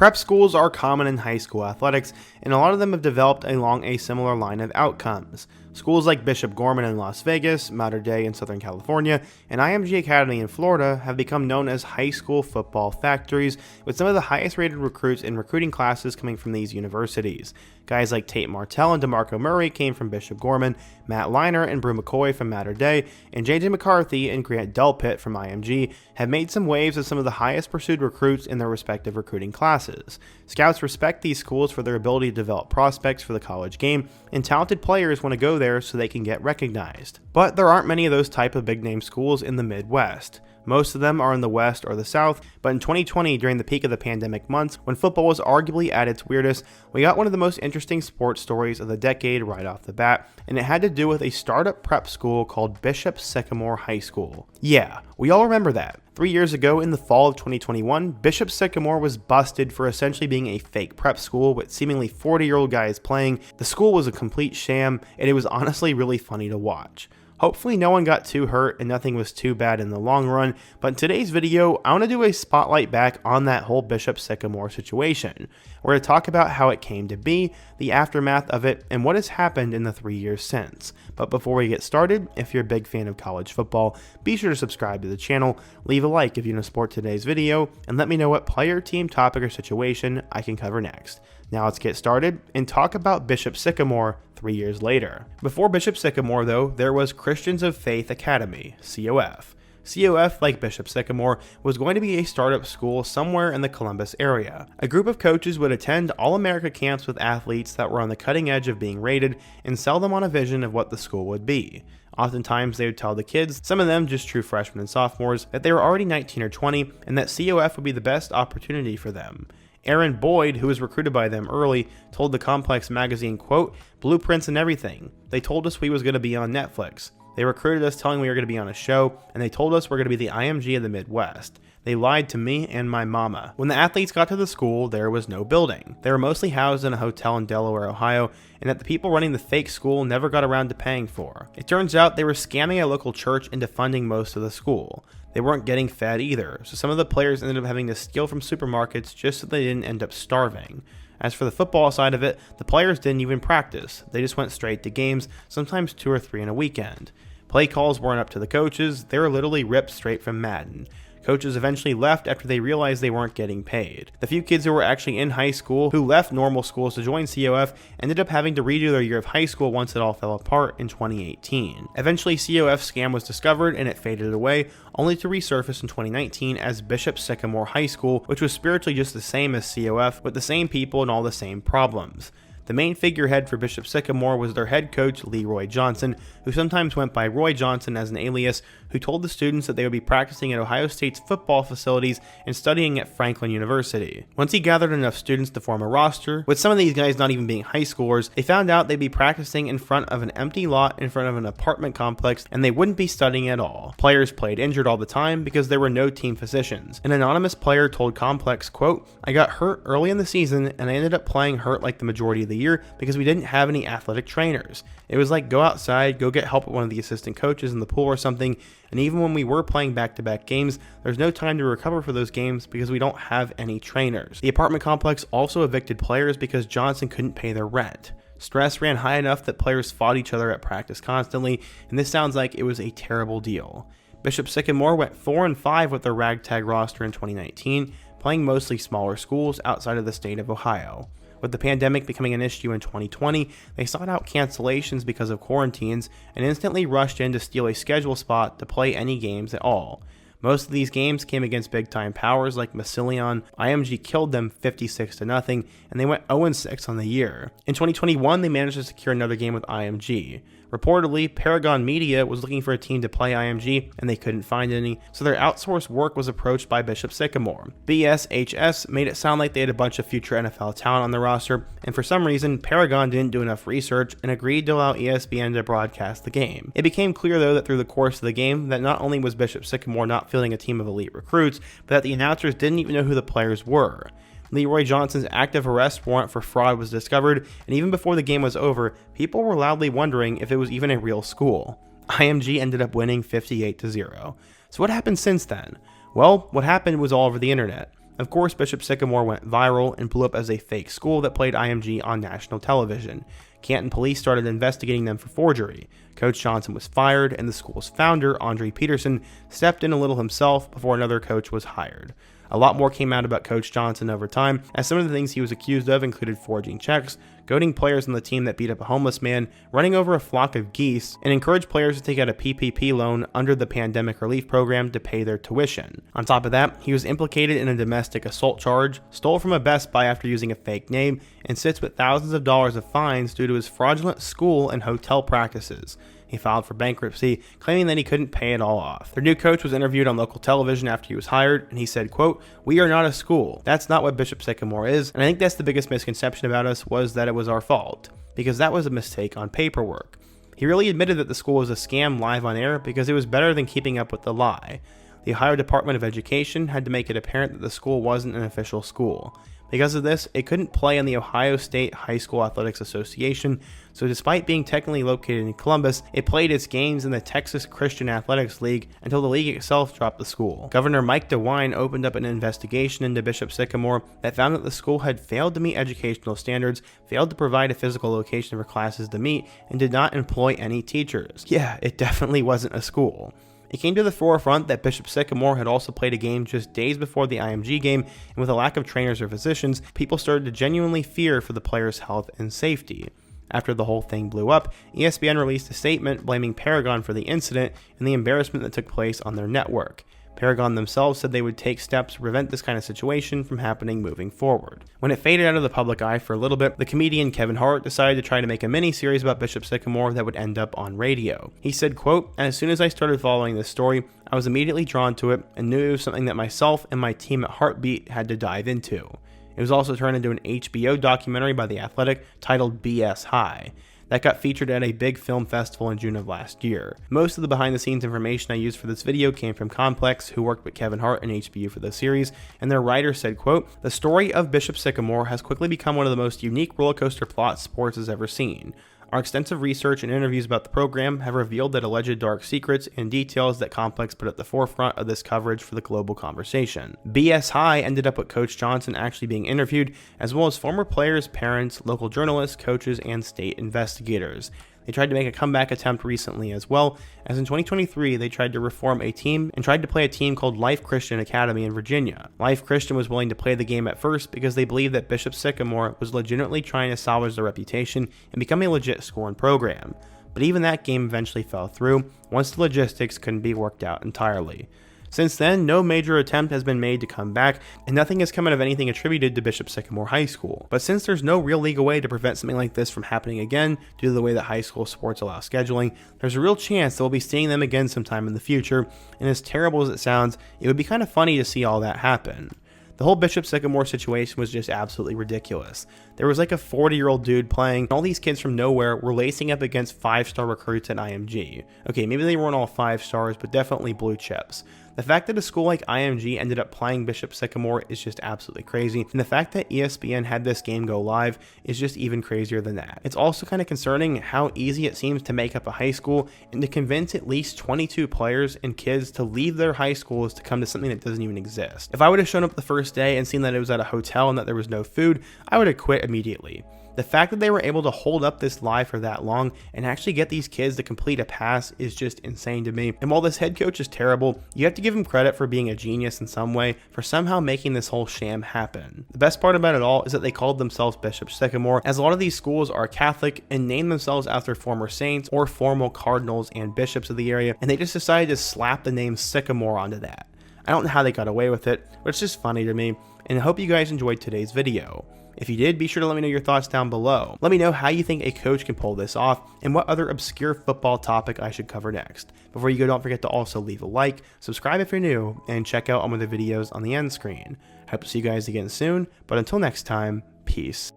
Prep schools are common in high school athletics, and a lot of them have developed along a similar line of outcomes. Schools like Bishop Gorman in Las Vegas, Mater Dei in Southern California, and IMG Academy in Florida have become known as high school football factories, with some of the highest rated recruits in recruiting classes coming from these universities. Guys like Tate Martell and DeMarco Murray came from Bishop Gorman, Matt Liner and Brew McCoy from Mater Dei, and JJ McCarthy and Grant Delpit from IMG have made some waves as some of the highest pursued recruits in their respective recruiting classes. Scouts respect these schools for their ability to develop prospects for the college game, and talented players want to go there so they can get recognized. But there aren't many of those type of big name schools in the Midwest. Most of them are in the West or the South, but in 2020, during the peak of the pandemic months, when football was arguably at its weirdest, we got one of the most interesting sports stories of the decade right off the bat, and it had to do with a startup prep school called Bishop Sycamore High School. Yeah, we all remember that. 3 years ago, in the fall of 2021, Bishop Sycamore was busted for essentially being a fake prep school with seemingly 40-year-old guys playing. The school was a complete sham, and it was honestly really funny to watch. Hopefully no one got too hurt and nothing was too bad in the long run, but in today's video, I want to do a spotlight back on that whole Bishop Sycamore situation. We're going to talk about how it came to be, the aftermath of it, and what has happened in the 3 years since. But before we get started, if you're a big fan of college football, be sure to subscribe to the channel, leave a like if you want to support today's video, and let me know what player, team, topic, or situation I can cover next. Now let's get started and talk about Bishop Sycamore 3 years later. Before Bishop Sycamore though, there was Christians of Faith Academy, COF. COF, like Bishop Sycamore, was going to be a startup school somewhere in the Columbus area. A group of coaches would attend All-America camps with athletes that were on the cutting edge of being rated and sell them on a vision of what the school would be. Oftentimes they would tell the kids, some of them just true freshmen and sophomores, that they were already 19 or 20 and that COF would be the best opportunity for them. Aaron Boyd, who was recruited by them early, told the Complex magazine, quote, "Blueprints and everything. They told us we was going to be on Netflix. They recruited us telling we were going to be on a show, and they told us we're going to be the IMG of the Midwest. They lied to me and my mama." When the athletes got to the school, there was no building. They were mostly housed in a hotel in Delaware, Ohio, and that the people running the fake school never got around to paying for. It turns out they were scamming a local church into funding most of the school. They weren't getting fed either, so some of the players ended up having to steal from supermarkets just so they didn't end up starving. As for the football side of it, the players didn't even practice. They just went straight to games, sometimes 2 or 3 in a weekend. Play calls weren't up to the coaches, they were literally ripped straight from Madden. Coaches eventually left after they realized they weren't getting paid. The few kids who were actually in high school who left normal schools to join COF ended up having to redo their year of high school once it all fell apart in 2018. Eventually, COF's scam was discovered and it faded away, only to resurface in 2019 as Bishop Sycamore High School, which was spiritually just the same as COF, with the same people and all the same problems. The main figurehead for Bishop Sycamore was their head coach, Leroy Johnson, who sometimes went by Roy Johnson as an alias, who told the students that they would be practicing at Ohio State's football facilities and studying at Franklin University. Once he gathered enough students to form a roster, with some of these guys not even being high schoolers, they found out they'd be practicing in front of an empty lot in front of an apartment complex, and they wouldn't be studying at all. Players played injured all the time because there were no team physicians. An anonymous player told Complex, quote, "I got hurt early in the season and I ended up playing hurt like the majority of the year because we didn't have any athletic trainers. It was like go outside, go get help with one of the assistant coaches in the pool or something, and even when we were playing back-to-back games, there's no time to recover for those games because we don't have any trainers." The apartment complex also evicted players because Johnson couldn't pay their rent. Stress ran high enough that players fought each other at practice constantly, and this sounds like it was a terrible deal. Bishop Sycamore went 4-5 with their ragtag roster in 2019, playing mostly smaller schools outside of the state of Ohio. With the pandemic becoming an issue in 2020, they sought out cancellations because of quarantines and instantly rushed in to steal a schedule spot to play any games at all. Most of these games came against big-time powers like Massillon. IMG killed them 56-0, and they went 0-6 on the year. In 2021, they managed to secure another game with IMG. Reportedly, Paragon Media was looking for a team to play IMG, and they couldn't find any, so their outsourced work was approached by Bishop Sycamore. BSHS made it sound like they had a bunch of future NFL talent on the roster, and for some reason, Paragon didn't do enough research and agreed to allow ESPN to broadcast the game. It became clear, though, that through the course of the game, that not only was Bishop Sycamore not fielding a team of elite recruits, but that the announcers didn't even know who the players were. Leroy Johnson's active arrest warrant for fraud was discovered, and even before the game was over, people were loudly wondering if it was even a real school. IMG ended up winning 58-0. So what happened since then? Well, what happened was all over the internet. Of course, Bishop Sycamore went viral and blew up as a fake school that played IMG on national television. Canton police started investigating them for forgery. Coach Johnson was fired, and the school's founder, Andre Peterson, stepped in a little himself before another coach was hired. A lot more came out about Coach Johnson over time, as some of the things he was accused of included forging checks, goading players on the team that beat up a homeless man, running over a flock of geese, and encouraged players to take out a PPP loan under the pandemic relief program to pay their tuition. On top of that, he was implicated in a domestic assault charge, stole from a Best Buy after using a fake name, and sits with thousands of dollars of fines due to his fraudulent school and hotel practices. He filed for bankruptcy, claiming that he couldn't pay it all off. Their new coach was interviewed on local television after he was hired, and he said, quote, "We are not a school. That's not what Bishop Sycamore is, and I think that's the biggest misconception about us was that it was our fault, because that was a mistake on paperwork." He really admitted that the school was a scam live on air because it was better than keeping up with the lie. The Ohio Department of Education had to make it apparent that the school wasn't an official school. Because of this, it couldn't play in the Ohio State High School Athletics Association, so despite being technically located in Columbus, it played its games in the Texas Christian Athletics League until the league itself dropped the school. Governor Mike DeWine opened up an investigation into Bishop Sycamore that found that the school had failed to meet educational standards, failed to provide a physical location for classes to meet, and did not employ any teachers. Yeah, it definitely wasn't a school. It came to the forefront that Bishop Sycamore had also played a game just days before the IMG game, and with a lack of trainers or physicians, people started to genuinely fear for the players' health and safety. After the whole thing blew up, ESPN released a statement blaming Paragon for the incident and the embarrassment that took place on their network. Paragon themselves said they would take steps to prevent this kind of situation from happening moving forward. When it faded out of the public eye for a little bit, the comedian Kevin Hart decided to try to make a mini-series about Bishop Sycamore that would end up on radio. He said, quote, "As soon as I started following this story, I was immediately drawn to it and knew it was something that myself and my team at Heartbeat had to dive into." It was also turned into an HBO documentary by The Athletic titled BS High. That got featured at a big film festival in June of last year. Most of the behind the scenes information I used for this video came from Complex, who worked with Kevin Hart and HBO for the series, and their writer said, quote, "The story of Bishop Sycamore has quickly become one of the most unique rollercoaster plots sports has ever seen. Our extensive research and interviews about the program have revealed that alleged dark secrets and details that Complex put at the forefront of this coverage for the global conversation." BS High ended up with Coach Johnson actually being interviewed, as well as former players, parents, local journalists, coaches, and state investigators. They tried to make a comeback attempt recently as well, as in 2023 they tried to reform a team and tried to play a team called Life Christian Academy in Virginia. Life Christian was willing to play the game at first because they believed that Bishop Sycamore was legitimately trying to salvage their reputation and become a legit school and program. But even that game eventually fell through once the logistics couldn't be worked out entirely. Since then, no major attempt has been made to come back, and nothing has come out of anything attributed to Bishop Sycamore High School. But since there's no real legal way to prevent something like this from happening again due to the way that high school sports allow scheduling, there's a real chance that we'll be seeing them again sometime in the future, and as terrible as it sounds, it would be kind of funny to see all that happen. The whole Bishop Sycamore situation was just absolutely ridiculous. There was like a 40-year-old dude playing, and all these kids from nowhere were lacing up against 5-star recruits at IMG. Okay, maybe they weren't all 5 stars, but definitely blue chips. The fact that a school like IMG ended up playing Bishop Sycamore is just absolutely crazy, and the fact that ESPN had this game go live is just even crazier than that. It's also kind of concerning how easy it seems to make up a high school and to convince at least 22 players and kids to leave their high schools to come to something that doesn't even exist. If I would have shown up the first day and seen that it was at a hotel and that there was no food, I would have quit immediately. The fact that they were able to hold up this lie for that long and actually get these kids to complete a pass is just insane to me. And while this head coach is terrible, you have to give him credit for being a genius in some way for somehow making this whole sham happen. The best part about it all is that they called themselves Bishop Sycamore, as a lot of these schools are Catholic and name themselves after former saints or formal cardinals and bishops of the area, and they just decided to slap the name Sycamore onto that. I don't know how they got away with it, but it's just funny to me, and I hope you guys enjoyed today's video. If you did, be sure to let me know your thoughts down below. Let me know how you think a coach can pull this off and what other obscure football topic I should cover next. Before you go, don't forget to also leave a like, subscribe if you're new, and check out all of the videos on the end screen. Hope to see you guys again soon, but until next time, peace.